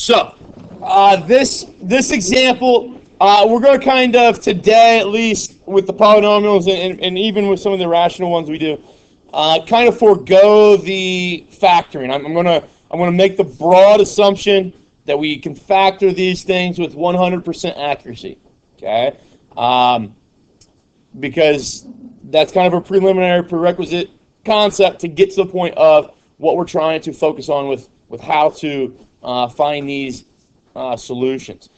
So, this example, we're going to kind of today, at least with the polynomials and even with some of the rational ones we do, kind of forego the factoring. I'm gonna make the broad assumption that we can factor these things with 100% accuracy. Okay, because that's kind of a preliminary prerequisite concept to get to the point of what we're trying to focus on with how to find these solutions.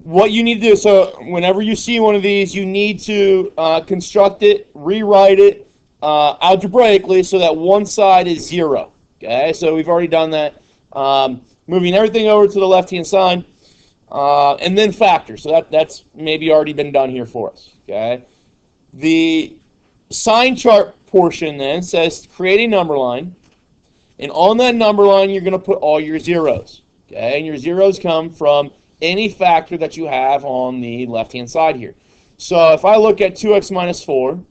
What you need to do, so whenever you see one of these, you need to construct it, rewrite it algebraically so that one side is 0. Okay, so we've already done that. Moving everything over to the left-hand side, and then factor. So that's maybe already been done here for us. Okay, the sign chart portion then says create a number line, and on that number line you're going to put all your zeros. Okay, and your zeros come from any factor that you have on the left-hand side here. So if I look at 2x minus 4,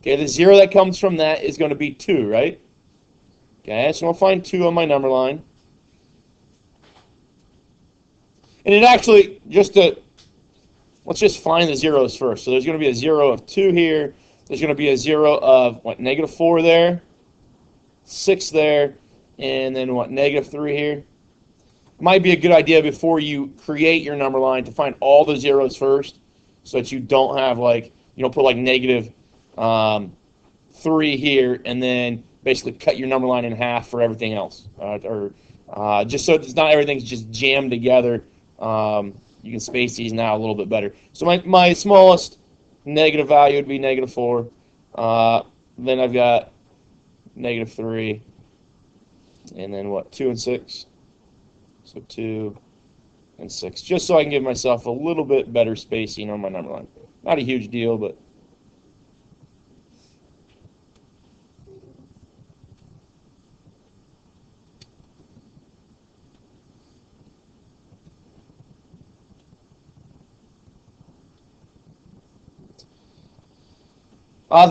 okay, the 0 that comes from that is going to be 2, right? Okay, so I'll find 2 on my number line. And it actually, let's just find the zeros first. So there's going to be a 0 of 2 here. There's going to be a 0 of, negative 4 there, 6 there, and then, negative 3 here. Might be a good idea before you create your number line to find all the zeros first so that you don't have, put negative 3 here and then basically cut your number line in half for everything else. Just so it's not everything's just jammed together. You can space these now a little bit better. So my smallest negative value would be negative 4. Then I've got negative 3. And then 2 and 6. So 2 and 6. Just so I can give myself a little bit better spacing on my number line. Not a huge deal, but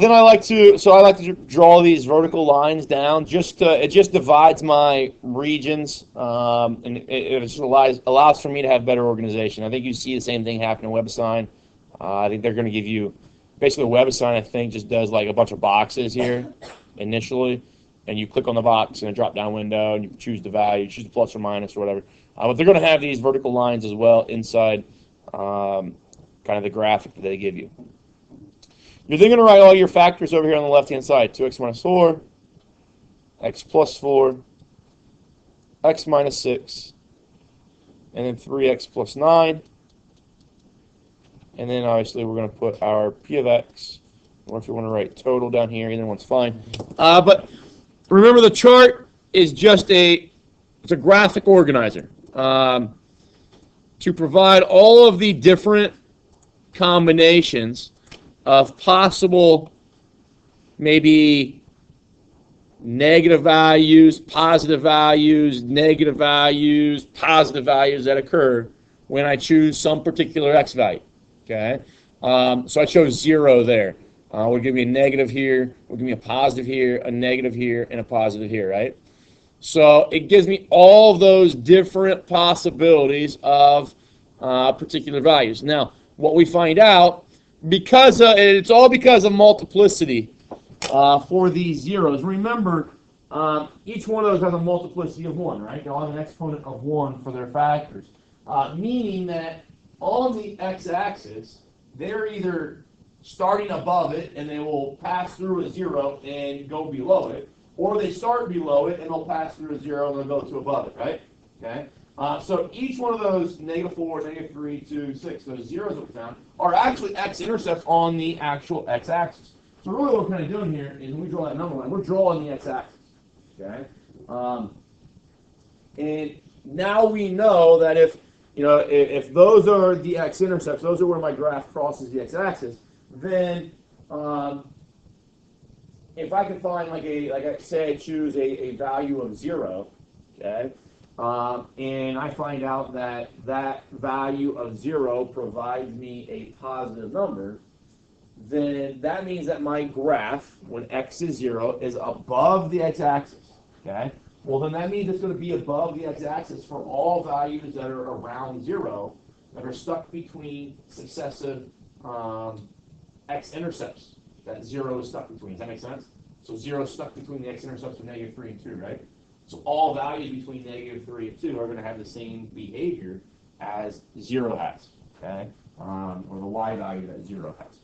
then I like to draw these vertical lines down. It just divides my regions, and it just allows for me to have better organization. I think you see the same thing happen in WebAssign. I think they're going to give you basically WebAssign. I think just does a bunch of boxes here initially, and you click on the box in a drop-down window, and you choose the value, choose the plus or minus or whatever. But they're going to have these vertical lines as well inside kind of the graphic that they give you. You're then going to write all your factors over here on the left-hand side. 2x minus 4, x plus 4, x minus 6, and then 3x plus 9. And then obviously we're going to put our p of x, or if you want to write total down here, either one's fine. But remember, the chart is just it's a graphic organizer to provide all of the different combinations of possible maybe negative values, positive values, negative values, positive values that occur when I choose some particular x value. Okay, so I chose 0 there. We'll give me a negative here, we'll give me a positive here, a negative here, and a positive here, right? So it gives me all of those different possibilities of particular values. Now, what we find out, it's all because of multiplicity for these zeros. Remember, each one of those has a multiplicity of 1, right? They all have an exponent of 1 for their factors, meaning that on the x-axis, they're either starting above it and they will pass through a 0 and go below it, or they start below it and they'll pass through a 0 and they'll go to above it, right? Okay. So each one of those negative 4, negative 3, 2, 6, those zeros that we found are actually x-intercepts on the actual x-axis. So really what we're kind of doing here is when we draw that number line, we're drawing the x-axis. Okay? And now we know that if those are the x-intercepts, those are where my graph crosses the x-axis, then if I can find like I say I choose a value of 0, okay? And I find out that value of 0 provides me a positive number, then that means that my graph, when x is 0, is above the x-axis. Okay? Well, then that means it's going to be above the x-axis for all values that are around 0, that are stuck between successive x-intercepts that 0 is stuck between. Does that make sense? So 0 is stuck between the x-intercepts of -3 and 2, right? So all values between -3 and 2 are going to have the same behavior as 0 has, okay? Or the y value that 0 has.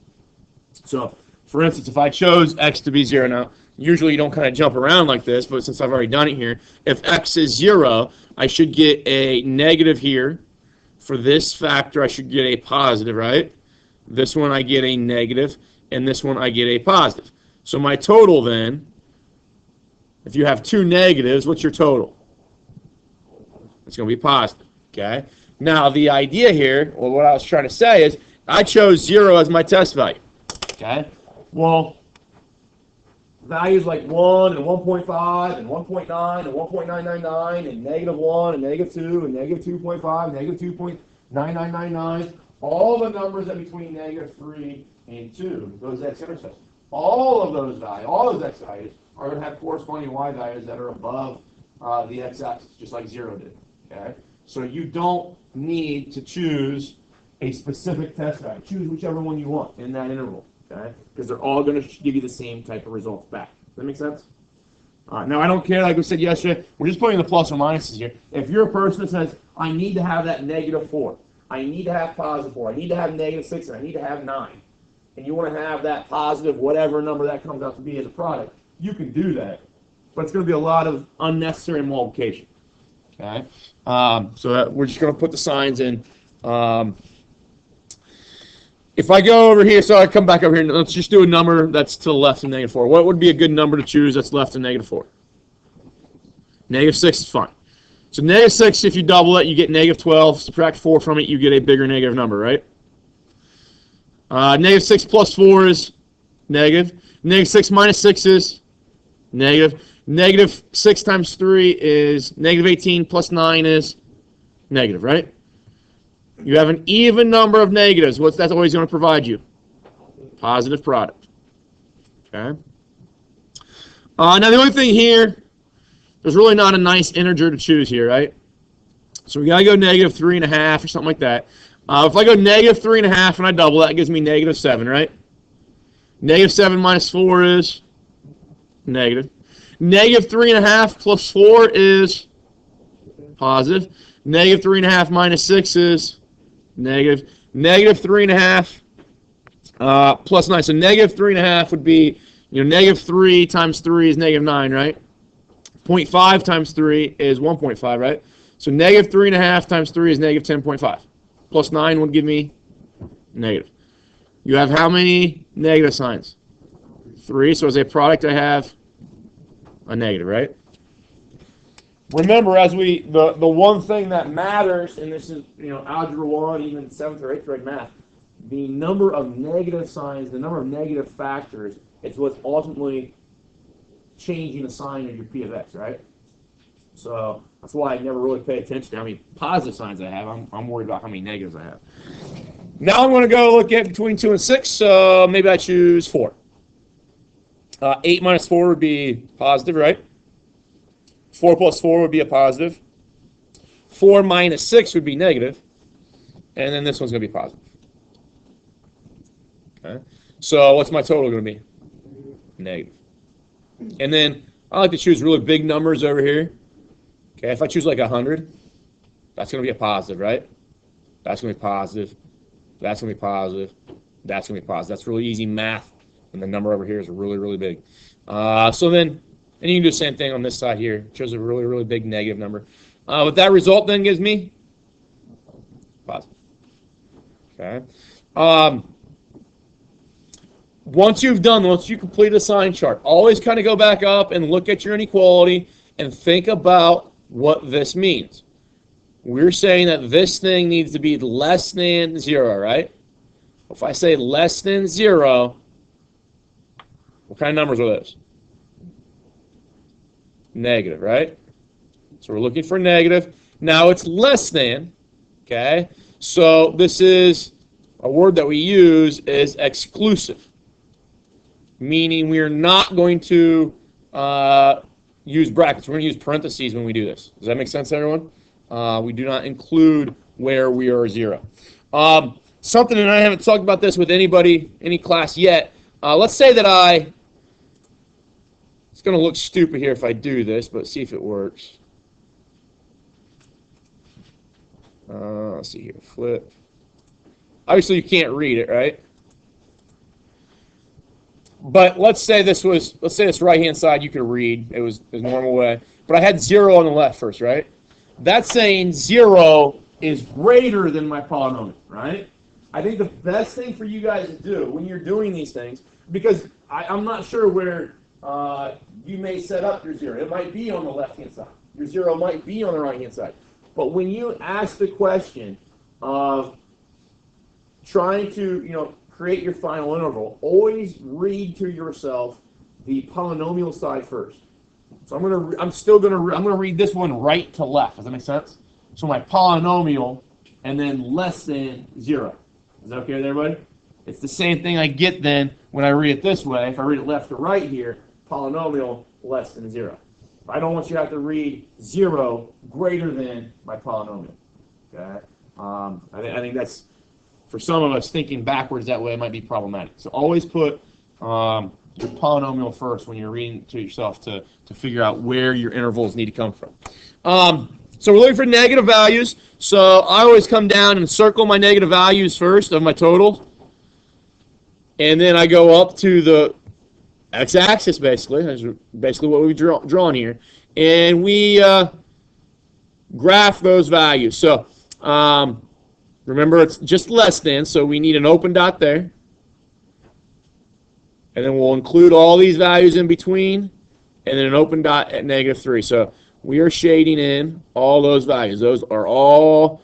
So, for instance, if I chose x to be 0 now, usually you don't kind of jump around like this, but since I've already done it here, if x is 0, I should get a negative here. For this factor, I should get a positive, right? This one I get a negative, and this one I get a positive. So my total then, if you have two negatives, what's your total? It's going to be positive, okay? Now, the idea here, or what I was trying to say is, I chose 0 as my test value, okay? Well, values like 1 and 1.5 and 1.9 and 1.999 and -1 and -2 and -2.5 and -2.9999, all the numbers that between -3 and 2, those x-intercepts, all of those values, all those x values are going to have corresponding y values that are above the x-axis, just like 0 did, okay? So you don't need to choose a specific test value. Choose whichever one you want in that interval, okay? Because they're all going to give you the same type of results back. Does that make sense? Now, I don't care, like we said yesterday, we're just putting the plus or minuses here. If you're a person that says, I need to have that -4, I need to have +4, I need to have -6, and I need to have 9, and you want to have that positive, whatever number that comes out to be as a product, you can do that. But it's going to be a lot of unnecessary multiplication. Okay? So we're just going to put the signs in. If I go over here, so I come back over here, and let's just do a number that's to the left of -4. What would be a good number to choose that's left of -4? -6 is fine. So -6, if you double it, you get -12. Subtract 4 from it, you get a bigger negative number, right? -6 plus 4 is negative. -6 minus 6 is negative. -6 times 3 is -18 plus 9 is negative, right? You have an even number of negatives. What's that always going to provide you? Positive product. Okay. Now the only thing here, there's really not a nice integer to choose here, right? So we got to go -3.5 or something like that. If I go -3.5 and I double that, it gives me -7, right? -7 minus 4 is negative. -3.5 plus 4 is positive. -3.5 minus 6 is negative. -3.5 plus 9. So -3.5 would be, -3 times 3 is -9, right? 0.5 times 3 is 1.5, right? So -3.5 times 3 is -10.5. Plus 9 would give me negative. You have how many negative signs? 3. So as a product, I have a negative, right? Remember, as the one thing that matters, and this is algebra 1, even 7th or 8th grade math, the number of negative signs, the number of negative factors, it's what's ultimately changing the sign of your P of x, right? So that's why I never really pay attention to how many positive signs I have. I'm worried about how many negatives I have. Now I'm going to go look at between 2 and 6, so maybe I choose 4. 8 minus 4 would be positive, right? 4 plus 4 would be a positive. 4 minus 6 would be negative. And then this one's going to be positive. Okay. So what's my total going to be? Negative. And then I like to choose really big numbers over here. Okay, if I choose like 100, that's going to be a positive, right? That's going to be positive. That's going to be positive. That's going to be positive. That's really easy math. And the number over here is really, really big. So then, and you can do the same thing on this side here. It shows a really, really big negative number. But that result then gives me positive. Okay. Once you complete a sign chart, always kind of go back up and look at your inequality and think about what this means. We're saying that this thing needs to be less than 0, right? If I say less than 0, what kind of numbers are those? Negative, right? So we're looking for negative. Now it's less than, okay? So this is a word that we use is exclusive, meaning we are not going to use brackets. We're going to use parentheses when we do this. Does that make sense, everyone? We do not include where we are 0. Something, and I haven't talked about this with anybody, any class yet. Let's say that it's going to look stupid here if I do this, but see if it works. Let's see here, flip. Obviously, you can't read it, right? But let's say this right-hand side you could read. It was the normal way. But I had 0 on the left first, right? That's saying 0 is greater than my polynomial, right? I think the best thing for you guys to do when you're doing these things, because I'm not sure where you may set up your 0. It might be on the left-hand side. Your 0 might be on the right-hand side. But when you ask the question of trying to, create your final interval, always read to yourself the polynomial side first. So I'm gonna read this one right to left. Does that make sense? So my polynomial and then less than 0. Is that okay with everybody? It's the same thing I get then when I read it this way. If I read it left to right here, polynomial less than 0. I don't want you to have to read 0 greater than my polynomial. Okay? I think that's, for some of us, thinking backwards that way might be problematic. So always put your polynomial first when you're reading to yourself to figure out where your intervals need to come from. So we're looking for negative values. So I always come down and circle my negative values first of my totals. And then I go up to the x-axis, basically. That's basically what we've drawn here. And we graph those values. So remember, it's just less than, so we need an open dot there. And then we'll include all these values in between, and then an open dot at -3. So we are shading in all those values. Those are all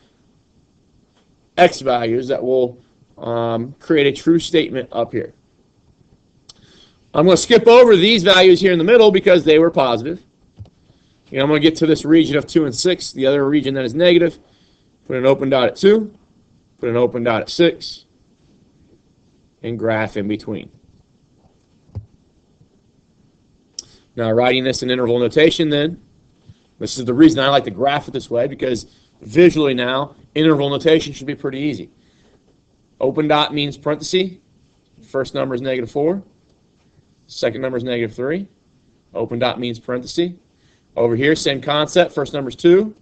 x values that will create a true statement up here. I'm going to skip over these values here in the middle because they were positive. And I'm going to get to this region of 2 and 6, the other region that is negative. Put an open dot at 2. Put an open dot at 6, and graph in between. Now, writing this in interval notation then, this is the reason I like to graph it this way, because visually now, interval notation should be pretty easy. Open dot means parenthesis. First number is -4. Second number is -3. Open dot means parenthesis. Over here, same concept. First number is 2.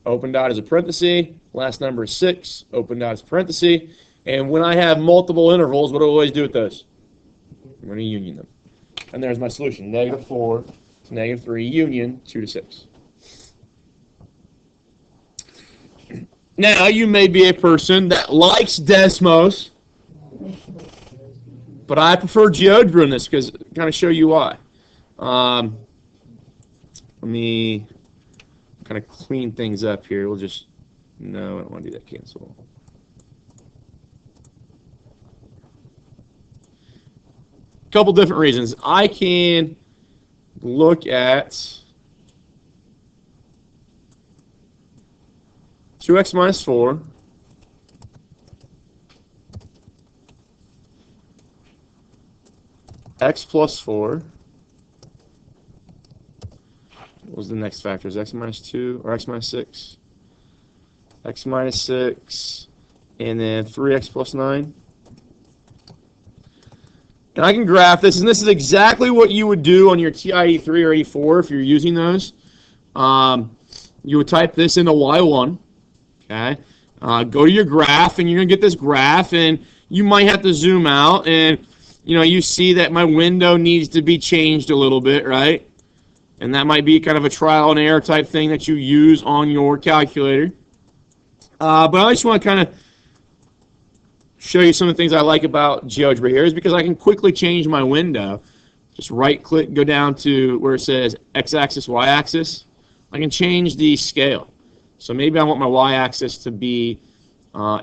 Open dot is a parenthesis. Last number is 6. Open dot is parenthesis. And when I have multiple intervals, what do I always do with those? I'm going to union them. And there's my solution. -4 to -3 union 2 to 6. Now, you may be a person that likes Desmos, but I prefer GeoGebra in this because kind of show you why. Let me kind of clean things up here. We'll just, no, I don't want to do that, cancel. A couple different reasons. I can look at 2x minus 4 x plus 4. What was the next factor? Is x minus 2 or x minus 6? X minus 6, and then 3x plus 9. And I can graph this, and this is exactly what you would do on your TI-83 or 84 if you're using those. You would type this into Y1. Okay, go to your graph, and you're going to get this graph, and you might have to zoom out, and you see that my window needs to be changed a little bit, right? And that might be kind of a trial and error type thing that you use on your calculator. But I just want to kind of show you some of the things I like about GeoGebra here is because I can quickly change my window. Just right-click, go down to where it says x-axis, y-axis. I can change the scale. So maybe I want my y-axis to be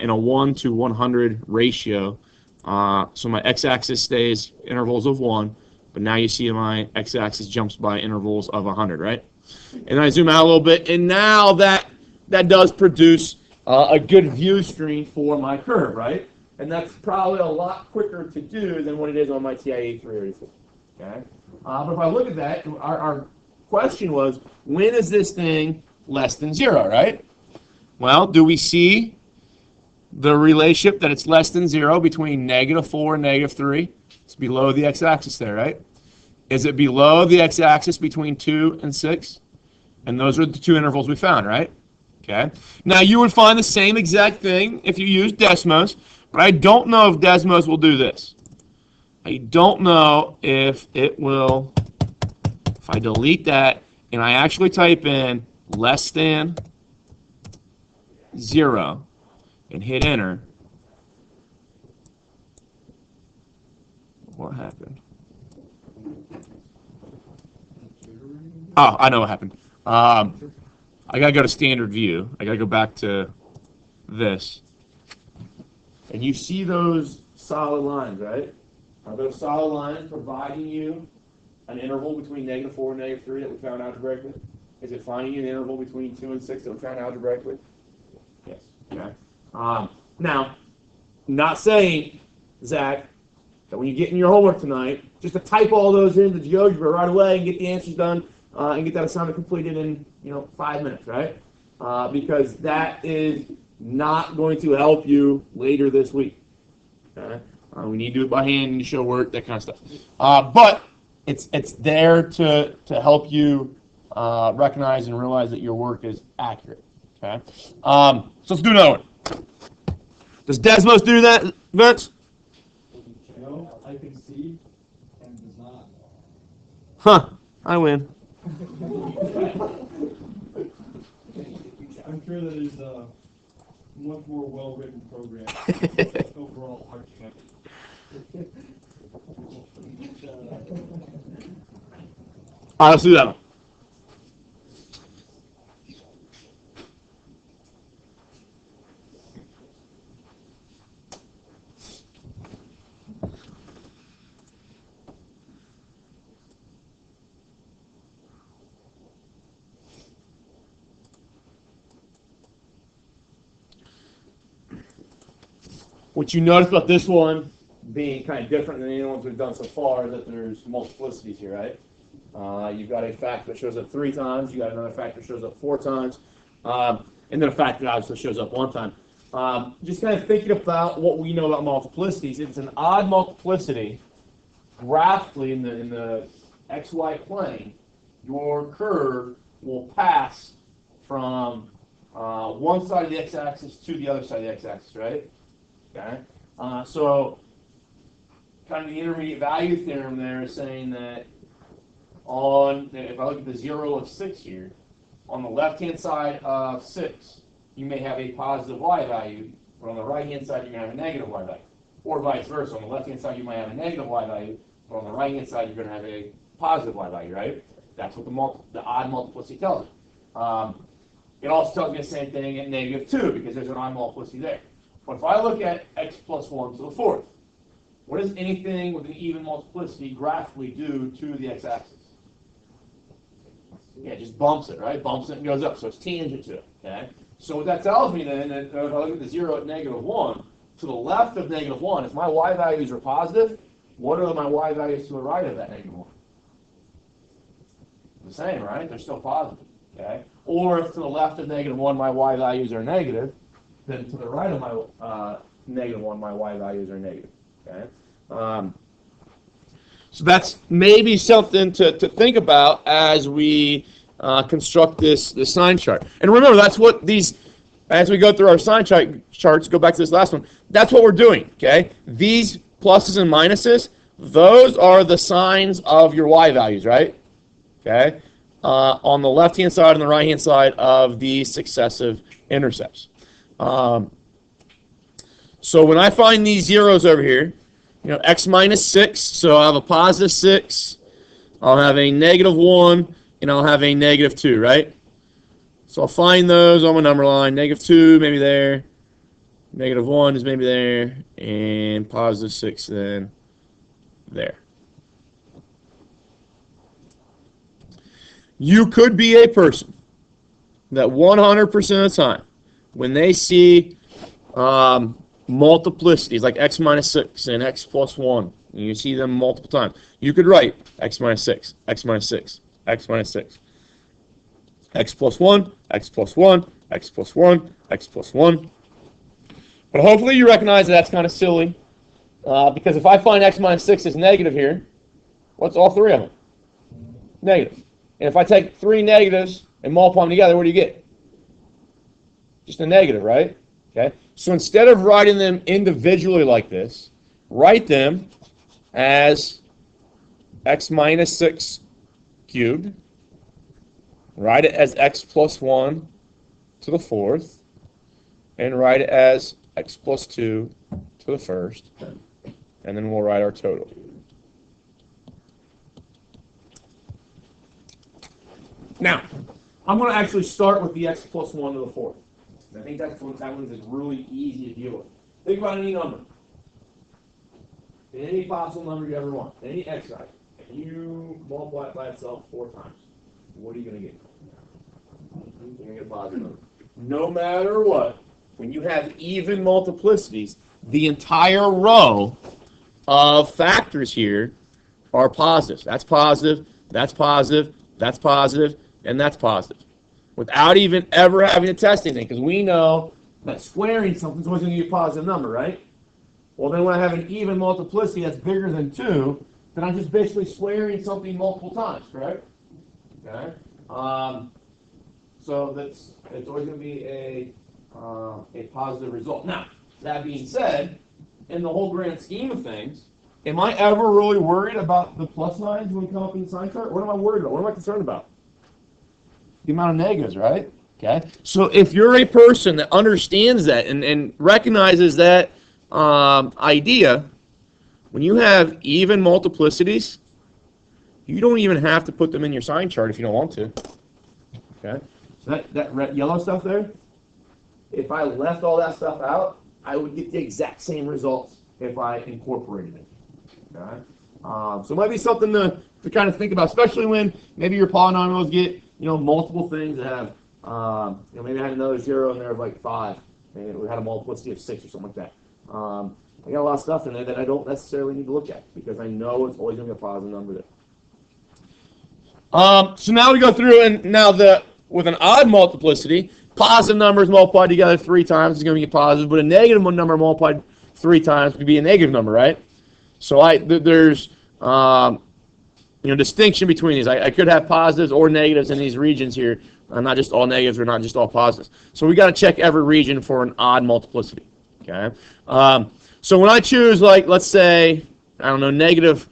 in a 1 to 100 ratio. So my x-axis stays intervals of 1, but now you see my x-axis jumps by intervals of 100, right? And I zoom out a little bit, and now that does produce a good view screen for my curve, right? And that's probably a lot quicker to do than what it is on my TI-83 or 84. Okay? But if I look at that, our question was, when is this thing less than 0, right? Well, do we see the relationship that it's less than 0 between -4 and -3? It's below the x-axis there, right? Is it below the x-axis between 2 and 6? And those are the two intervals we found, right? Okay. Now, you would find the same exact thing if you use Desmos, but I don't know if Desmos will do this. I don't know if it will, if I delete that and I actually type in less than 0 and hit enter, what happened? Oh, I know what happened. I got to go to standard view. I got to go back to this. And you see those solid lines, right? Are those solid lines providing you an interval between -4 and -3 that we found algebraically? Is it finding you an interval between 2 and 6 that we found algebraically? Yes. Okay. Now, not saying, Zach, that when you get in your homework tonight, just to type all those into GeoGebra right away and get the answers done and get that assignment completed in 5 minutes, right? Because that is not going to help you later this week. Okay? We need to do it by hand, need to show work, that kind of stuff. But it's there to help you recognize and realize that your work is accurate. Okay. So let's do another one. Does Desmos do that, Vince? No, I can see and does not. Huh. I win. I'm sure that is a much more well-written program. Overall architect. All right, let's do that one. What you notice about this one being kind of different than any ones we've done so far is that there's multiplicities here, right? You've got a factor that shows up 3 times, you got another factor that shows up 4 times, and then a factor that obviously shows up 1 time. Just kind of thinking about what we know about multiplicities, if it's an odd multiplicity, graphically in the xy plane, your curve will pass from one side of the x-axis to the other side of the x-axis, right? Okay. So kind of the intermediate value theorem there is saying that if I look at the 0 of 6 here, on the left-hand side of 6, you may have a positive y value, but on the right-hand side, you're going to have a negative y value. Or vice versa. On the left-hand side, you might have a negative y value, but on the right-hand side, you're going to have a positive y value, right? That's what the odd multiplicity tells you. It also tells me the same thing at -2, because there's an odd multiplicity there. But if I look at x plus 1 to the 4th, what does anything with an even multiplicity graphically do to the x-axis? Yeah, it just bumps it, right? Bumps it and goes up, so it's tangent to it, okay? So what that tells me then, that if I look at the 0 at -1, to the left of -1, if my y values are positive, what are my y values to the right of that -1? The same, right? They're still positive, okay? Or if to the left of -1, my y values are negative, then to the right of my -1, my y values are negative. Okay. So that's maybe something to think about as we construct this sign chart. And remember, that's what as we go through our sign charts, go back to this last one, that's what we're doing. Okay. These pluses and minuses, those are the signs of your y values, right? Okay. On the left-hand side and the right-hand side of these successive intercepts. So when I find these zeros over here, x minus 6, so I'll have a positive 6, I'll have a -1, and I'll have a -2, right? So I'll find those on my number line. -2 maybe there, -1 is maybe there, and positive 6 then there. You could be a person that 100% of the time, when they see multiplicities like x minus 6 and x plus 1, and you see them multiple times, you could write x minus 6, x minus 6, x minus 6, x plus 1, x plus 1, x plus 1, x plus 1. But hopefully you recognize that's kind of silly, because if I find x minus 6 is negative here, what's all three of them? Negative. And if I take three negatives and multiply them together, what do you get? Just a negative, right? Okay. So instead of writing them individually like this, write them as x minus 6 cubed. Write it as x plus 1 to the fourth. And write it as x plus 2 to the first. And then we'll write our total. Now, I'm going to actually start with the x plus 1 to the fourth. I think that one is really easy to deal with. Think about any number. Any possible number you ever want. Any x value. And you multiply it by itself 4 times. What are you going to get? You're going to get a positive number. No matter what, when you have even multiplicities, the entire row of factors here are positives. That's positive, that's positive, that's positive, and that's positive. Without even ever having to test anything, because we know that squaring something is always going to give you a positive number, right? Well, then when I have an even multiplicity that's bigger than 2, then I'm just basically squaring something multiple times, correct? Okay. So it's always going to be a positive result. Now, that being said, in the whole grand scheme of things, am I ever really worried about the plus signs when we come up in the sign chart? What am I worried about? What am I concerned about? The amount of negatives, right? Okay. So if you're a person that understands that and recognizes that idea, when you have even multiplicities, you don't even have to put them in your sign chart if you don't want to. Okay. So that red, yellow stuff there, if I left all that stuff out, I would get the exact same results if I incorporated it. Okay. So it might be something to kind of think about, especially when maybe your polynomials get multiple things that have maybe I had another 0 in there of like 5, and we had a multiplicity of 6 or something like that. I got a lot of stuff in there that I don't necessarily need to look at because I know it's always going to be a positive number there. So now we go through, and now with an odd multiplicity, positive numbers multiplied together 3 times is going to be positive, but a negative number multiplied 3 times could be a negative number, right? So there's distinction between these. I could have positives or negatives in these regions here, not just all negatives or not just all positives. So we got to check every region for an odd multiplicity. Okay. So when I choose, like, let's say, I don't know, negative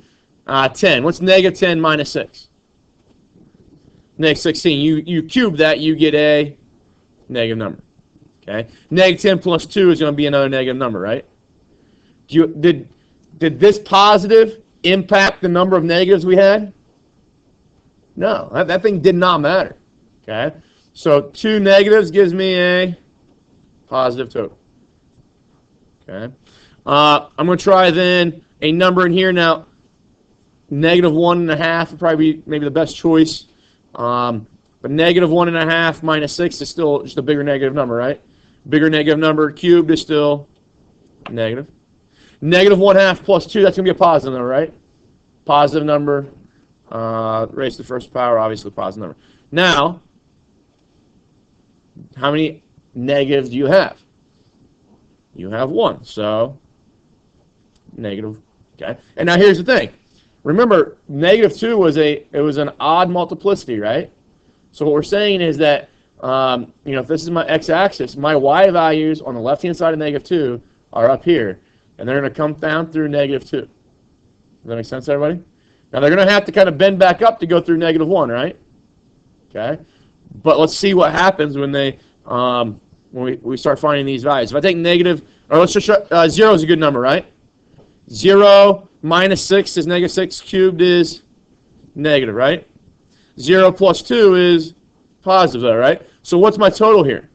10. What's negative 10 minus 6? Negative 16. You cube that, you get a negative number. Okay. Negative 10 plus 2 is going to be another negative number, right? Did this positive impact the number of negatives we had? No, that thing did not matter. Okay. So 2 negatives gives me a positive total. Okay. I'm going to try then a number in here now. Negative 1.5 would probably be maybe the best choice. But negative 1.5 minus 6 is still just a bigger negative number, right? Bigger negative number cubed is still negative. Negative 1/2 plus 2, that's going to be a positive number, right? Positive number raised to the first power, obviously positive number. Now, how many negatives do you have? You have 1, so negative. Okay. And now here's the thing. Remember, negative 2 was an odd multiplicity, right? So what we're saying is that if this is my x-axis, my y values on the left-hand side of negative 2 are up here, and they're going to come down through negative 2. Does that make sense, everybody? Now they're going to have to kind of bend back up to go through negative 1, right? Okay. But let's see what happens when they when we start finding these values. If I take negative, or let's just 0 is a good number, right? 0 minus 6 is negative 6 cubed is negative, right? 0 plus 2 is positive, though, right? So what's my total here?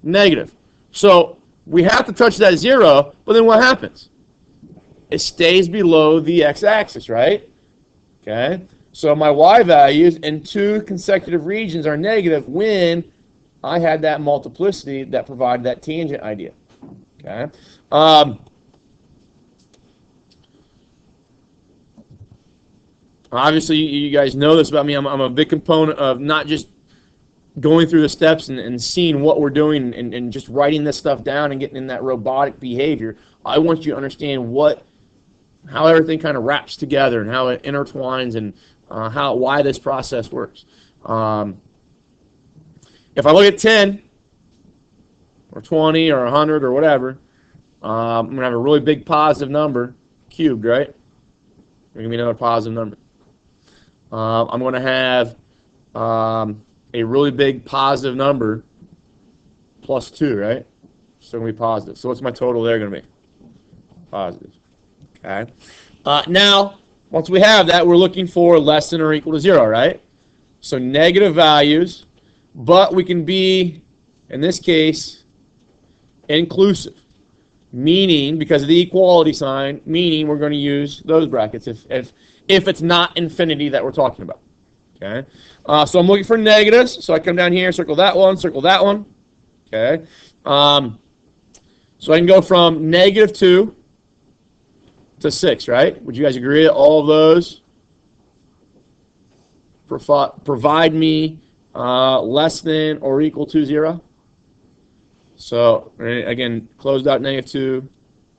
Negative. So we have to touch that 0, but then what happens? It stays below the x-axis, right? Okay. So my y values in 2 consecutive regions are negative when I had that multiplicity that provided that tangent idea. Okay. Obviously, you guys know this about me. I'm a big component of not just going through the steps and seeing what we're doing and just writing this stuff down and getting in that robotic behavior. I want you to understand how everything kind of wraps together and how it intertwines and why this process works. If I look at 10 or 20 or 100 or whatever, I'm going to have a really big positive number cubed, right? There's going to be another positive number. I'm going to have a really big positive number plus 2, right? So going to be positive. So what's my total there going to be? Positive. Okay. Now, once we have that, we're looking for less than or equal to 0, right? So negative values, but we can be, in this case, inclusive. Meaning, because of the equality sign, meaning we're going to use those brackets if it's not infinity that we're talking about. Okay. So I'm looking for negatives. So I come down here, circle that one, Okay. So I can go from -2 to 6, right? Would you guys agree that all of those provide me less than or equal to 0? So again, closed out -2,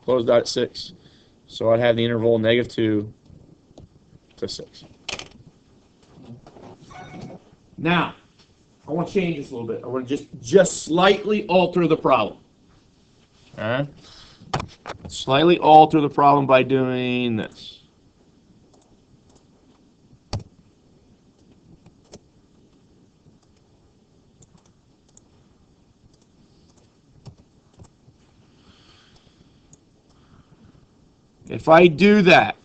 closed out at 6. So I'd have the interval -2 to 6. Now, I want to change this a little bit. I want to just slightly alter the problem. All right? Slightly alter the problem by doing this. If I do that,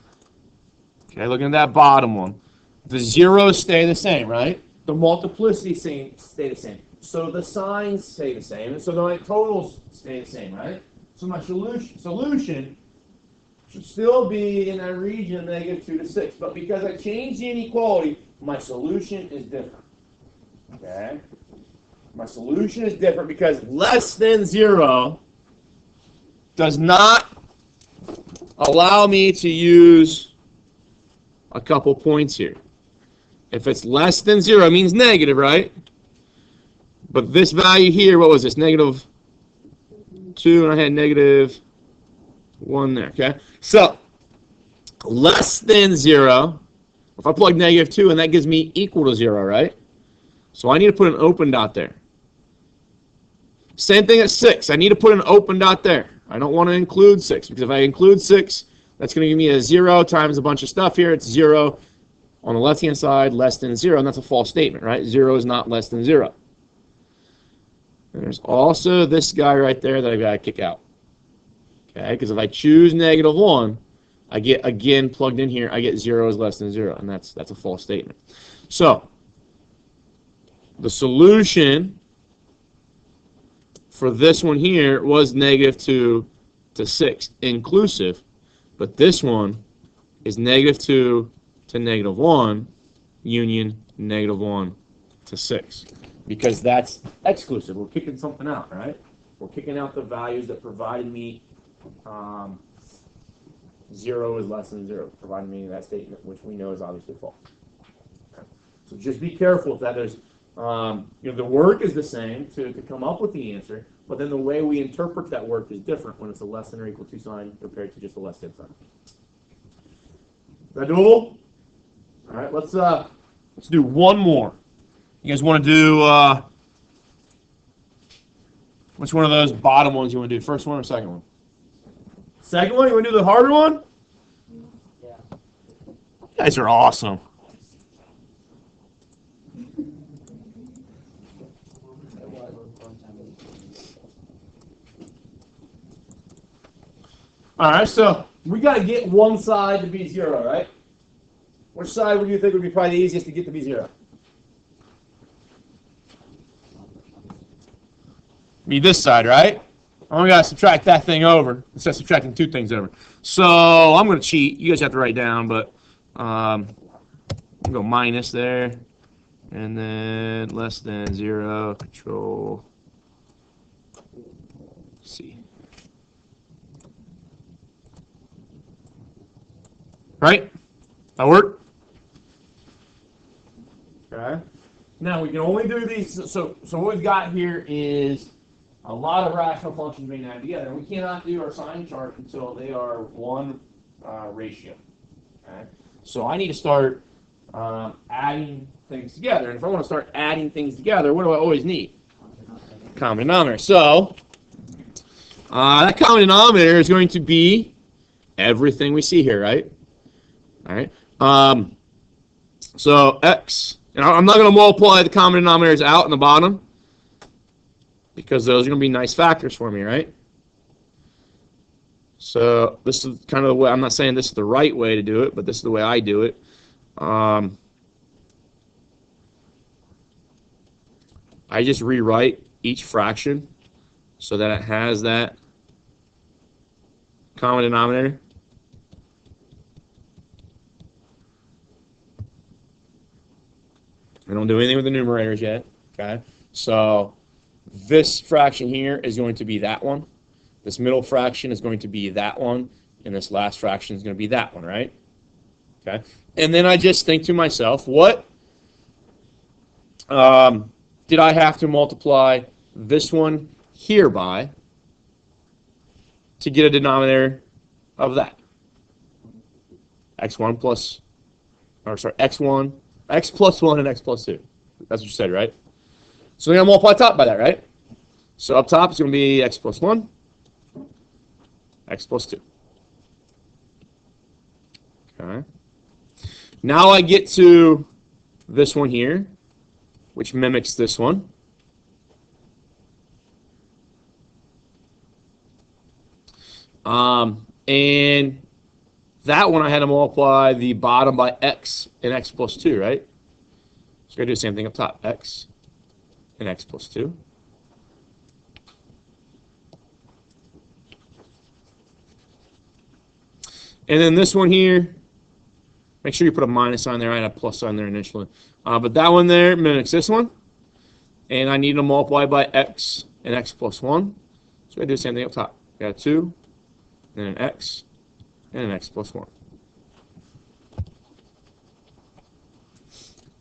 okay, looking at that bottom one, the zeros stay the same, right? The multiplicities stay the same. So the signs stay the same, and so my totals stay the same, right? So my solution should still be in that region of -2 to 6. But because I changed the inequality, my solution is different. Okay? My solution is different because less than 0 does not allow me to use a couple points here. If it's less than 0, it means negative, right? But this value here, what was this? -2, and I had -1 there, okay? So, less than 0, if I plug -2, and that gives me equal to 0, right? So I need to put an open dot there. Same thing at 6. I need to put an open dot there. I don't want to include 6, because if I include 6, that's going to give me a 0 times a bunch of stuff here. It's 0 on the left-hand side, less than 0, and that's a false statement, right? 0 is not less than 0. And there's also this guy right there that I've got to kick out. Okay, because if I choose -1, I get, again, plugged in here, I get 0 is less than 0, and that's a false statement. So, the solution for this one here was -2 to 6, inclusive, but this one is -2 to -1, union -1 to 6, because that's exclusive. We're kicking something out, right? We're kicking out the values that provided me 0 is less than 0, providing me that statement, which we know is obviously false. Okay. So just be careful if that is, the work is the same to come up with the answer, but then the way we interpret that work is different when it's a less than or equal to sign compared to just a less than sign. Is that doable? All right, let's do one more. You guys want to do which one of those bottom ones you want to do? First one or second one? Second one? You want to do the harder one? Yeah. You guys are awesome. All right, so we got to get one side to be 0, right? Which side would you think would be probably the easiest to get to be 0? Be this side, right? I'm going to subtract that thing over instead of subtracting two things over. So I'm going to cheat. You guys have to write down, but I'm going to go minus there. And then less than 0, control C. Right? That work? Okay. Now we can only do these. So what we've got here is a lot of rational functions being added together. We cannot do our sign chart until they are one ratio. Okay? So I need to start adding things together. And if I want to start adding things together, what do I always need? Common denominator. So that common denominator is going to be everything we see here, right? All right. So x, and I'm not going to multiply the common denominators out in the bottom because those are going to be nice factors for me, right? So this is kind of the way, I'm not saying this is the right way to do it, but this is the way I do it. I just rewrite each fraction so that it has that common denominator. I don't do anything with the numerators yet. Okay, so this fraction here is going to be that one. This middle fraction is going to be that one, and this last fraction is going to be that one, right? Okay, and then I just think to myself, what did I have to multiply this one here by to get a denominator of that? X1 plus, or sorry, X1, X plus 1 and X plus 2. That's what you said, right? So we're going to multiply top by that, right? So up top is going to be X plus 1, X plus 2. Okay. Now I get to this one here, which mimics this one. And that one I had to multiply the bottom by x and x plus 2, right? So we're going to do the same thing up top, x and x plus 2. And then this one here, make sure you put a minus sign there. I had a plus sign there initially. But that one there mimics this one. And I need to multiply by x and x plus 1. So I do the same thing up top. Got a 2, and an x, and an x plus 1.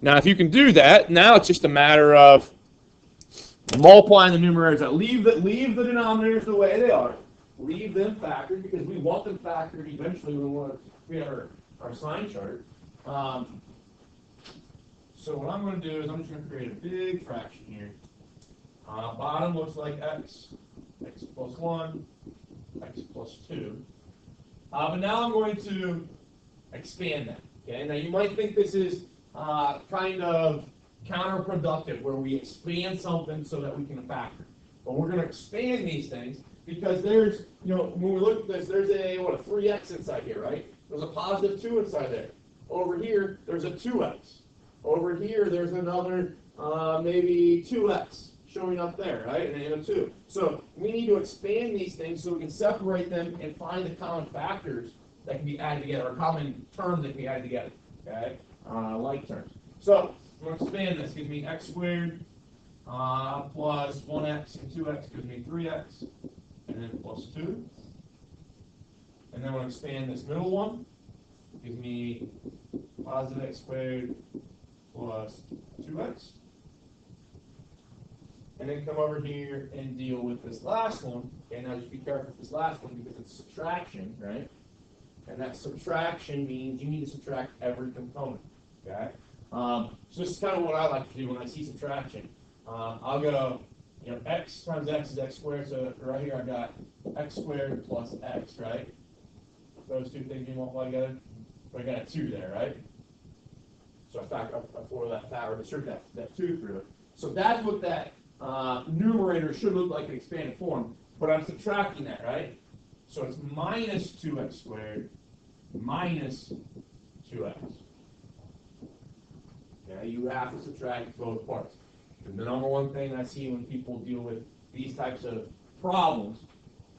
Now, if you can do that, now it's just a matter of multiplying the numerators out. Leave the denominators the way they are. Leave them factored because we want them factored eventually when we want to create our sign chart. So what I'm going to do is I'm just going to create a big fraction here. Bottom looks like x, x plus 1, x plus 2. But now I'm going to expand that. Okay. Now you might think this is kind of counterproductive, where we expand something so that we can factor. But we're going to expand these things because there's, when we look at this, there's a 3x inside here, right? There's a positive 2 inside there. Over here, there's a 2x. Over here, there's another maybe 2x showing up there, right? And a 2. So we need to expand these things so we can separate them and find the common factors that can be added together, or common terms that can be added together, okay? Like terms. So I'm going to expand this. Gives me x squared plus 1x and 2x gives me 3x, and then plus 2. And then I'm going to expand this middle one. Gives me positive x squared plus 2x. And then come over here and deal with this last one. Okay, now just be careful with this last one because it's subtraction, right? And that subtraction means you need to subtract every component. Okay? So this is kind of what I like to do when I see subtraction. I'll go, x times x is x squared. So right here I've got x squared plus x, right? Those two things you multiply together. So I got a 2 there, right? So I for that power, distribute that 2 through it. So that's what that numerator should look like in expanded form. But I'm subtracting that, right? So it's minus 2x squared minus 2x. Okay, you have to subtract both parts. And the number one thing I see when people deal with these types of problems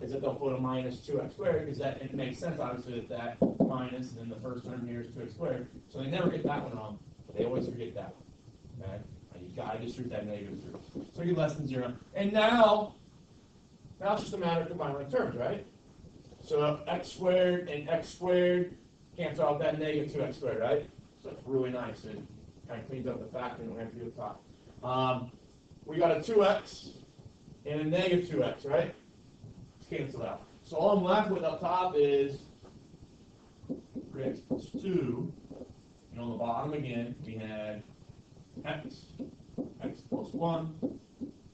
is that they'll put a minus 2x squared because it makes sense, obviously, that minus, and then the first term here is 2x squared. So they never get that one wrong, but they always forget that one. Okay? And you got to distribute that negative through. So you get less than 0. And now it's just a matter of combining terms, right? So x squared and x squared cancel out that negative 2x squared, right? So it's really nice. It kind of cleans up the factor and we have to do the top. We got a 2x and a negative 2x, right? Let's cancel out. So all I'm left with up top is 3x plus 2. And on the bottom again, we had x, x plus 1,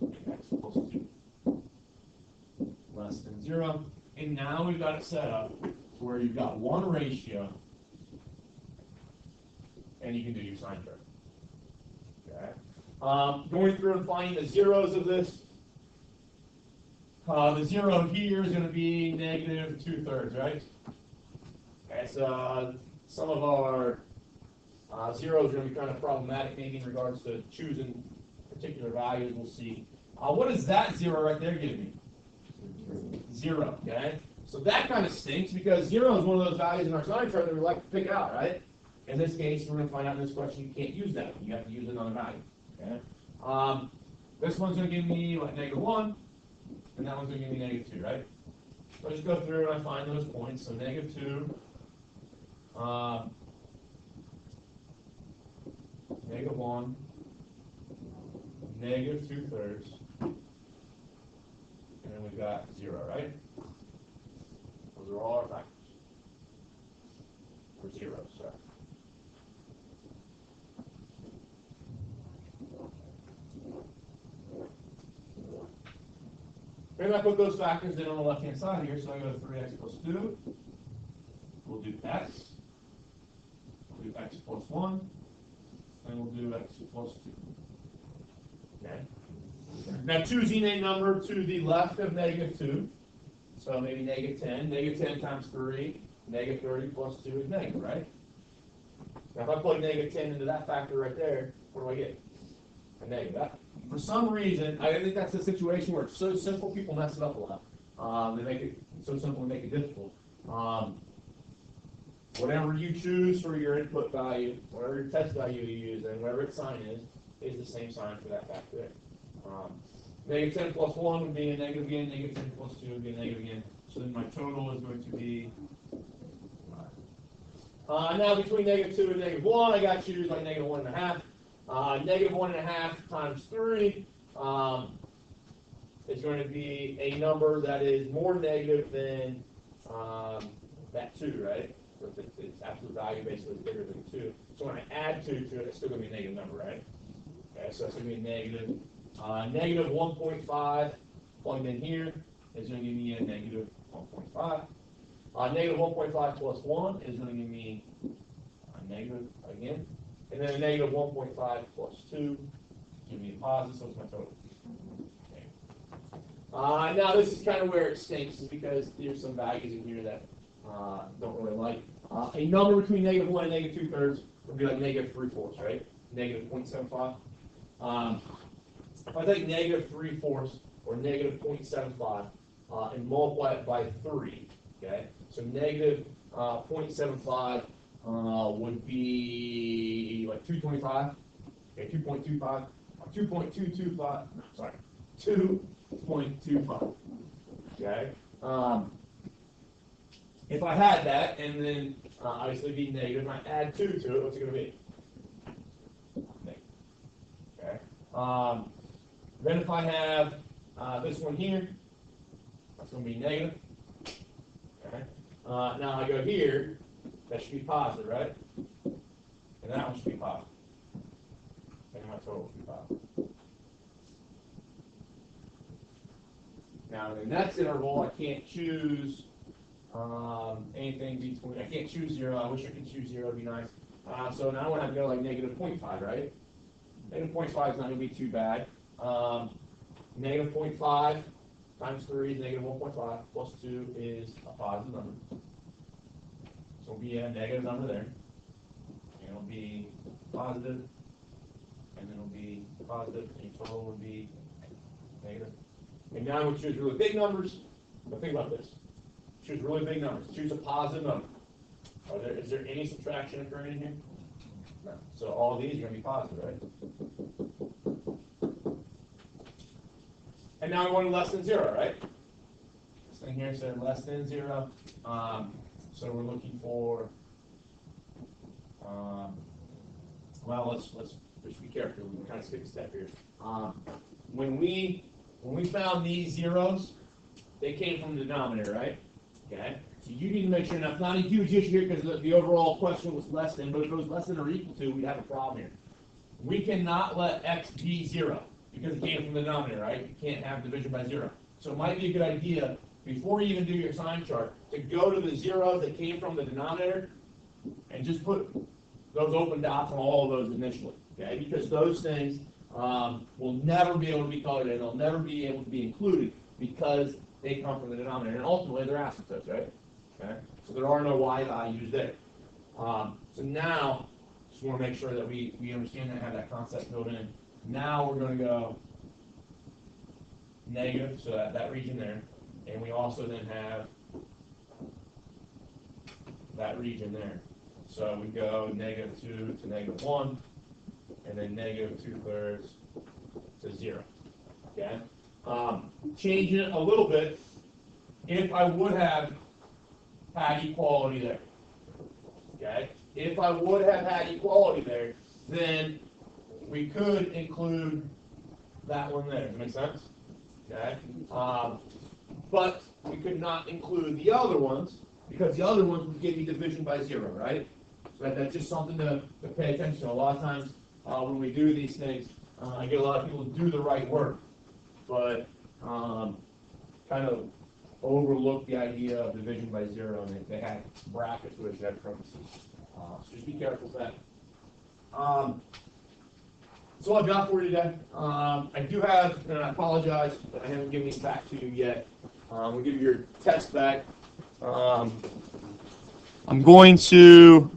and x plus 2. Less than 0. And now we've got it set up to where you've got one ratio, and you can do your sign chart. Okay. Going through and finding the zeros of this. The 0 here is going to be negative 2/3, right? Okay, so some of our zeros are going to be kind of problematic, maybe in regards to choosing particular values. We'll see. What does that 0 right there give me? 0. Okay. So that kind of stinks because 0 is one of those values in our sign chart that we like to pick out, right? In this case, we're going to find out in this question you can't use that. You have to use another value. Okay. This one's going to give me like -1, and that one's going to give me -2, right? So I just go through and I find those points. So -2. -1, -2/3, and then we've got 0, right? Those are all our factors. Or zeros, sorry. Maybe I put those factors in on the left-hand side here, so I go to 3x plus 2. We'll do x. We'll do x plus 1. And we'll do x plus 2. Okay. Now choosing a number to the left of -2. So maybe -10. -10 times 3. -30 plus 2 is negative, right? Now if I plug -10 into that factor right there, what do I get? A negative. For some reason, I think that's a situation where it's so simple, people mess it up a lot. They make it so simple and make it difficult. Whatever you choose for your input value, whatever your test value you use, and whatever its sign is the same sign for that factor there. -10 plus 1 would be a negative again, -10 plus 2 would be a negative again. So then my total is going to be 5. Now between -2 and -1, I got to choose like -1.5. -1.5 times 3 is going to be a number that is more negative than that 2, right? So its absolute value basically is bigger than 2. So when I add 2 to it, it's still going to be a negative number, right? Okay, so it's going to be a negative. -1.5 plugged in here is going to give me a -1.5. -1.5 plus 1 is going to give me a negative again. And then a -1.5 plus 2 give me a positive, so it's my total. Okay. Now this is kind of where it stinks, is because there's some values in here that don't really like. A number between -1 and -2/3 would be like -3/4, right? -0.75. If I take -3/4 or -0.75 and multiply it by 3, okay? So -0.75 would be like 225, okay, 2.25, 2.225, sorry, 2.25, okay? If I had that, and then obviously be negative, and I add 2 to it, what's it going to be? Negative, okay? Then if I have this one here, that's going to be negative, okay? Now I go here, that should be positive, right? And that one should be positive. And my total should be positive. Now in the next interval, I can't choose anything between, I can't choose 0. I wish I could choose 0, it'd be nice. So now I want to go like -0.5, right? -0.5 is not going to be too bad. -0.5 times 3 is -1.5, plus 2 is a positive number. So it'll be a negative number there. And it'll be positive, and then it'll be positive, and your total would be negative. And now we choose really big numbers. But think about this. Choose really big numbers. Choose a positive number. Is there any subtraction occurring in here? No. So all of these are going to be positive, right? And now we want less than 0, right? This thing here said less than 0. So we're looking for, well, let's Just be careful. We kind of skip a step here. When we found these zeros, they came from the denominator, right? Okay. So you need to make sure. Now, it's not a huge issue here because the overall question was less than. But if it was less than or equal to, we'd have a problem here. We cannot let x be 0 because it came from the denominator, right? You can't have division by 0. So it might be a good idea, before you even do your sign chart, to go to the zeros that came from the denominator and just put those open dots on all of those initially, okay? Because those things will never be able to be colored in. They'll never be able to be included because they come from the denominator. And ultimately, they're asymptotes, right? Okay? So there are no y values there. So now, just want to make sure that we understand and have that concept built in. Now we're going to go negative, so that region there. And we also then have that region there. So we go -2 to -1, and then -2/3 to 0. Okay? Changing it a little bit, if I would have had equality there. Okay? If I would have had equality there, then we could include that one there. Does that make sense? Okay? But we could not include the other ones because the other ones would give me division by 0, right? So that's just something to pay attention to. A lot of times when we do these things, I get a lot of people to do the right work, but kind of overlook the idea of division by 0, and they had brackets which have parentheses. So just be careful with that. That's all I've got for you today. I do have, and I apologize, but I haven't given these back to you yet. We'll give you your text back. I'm going to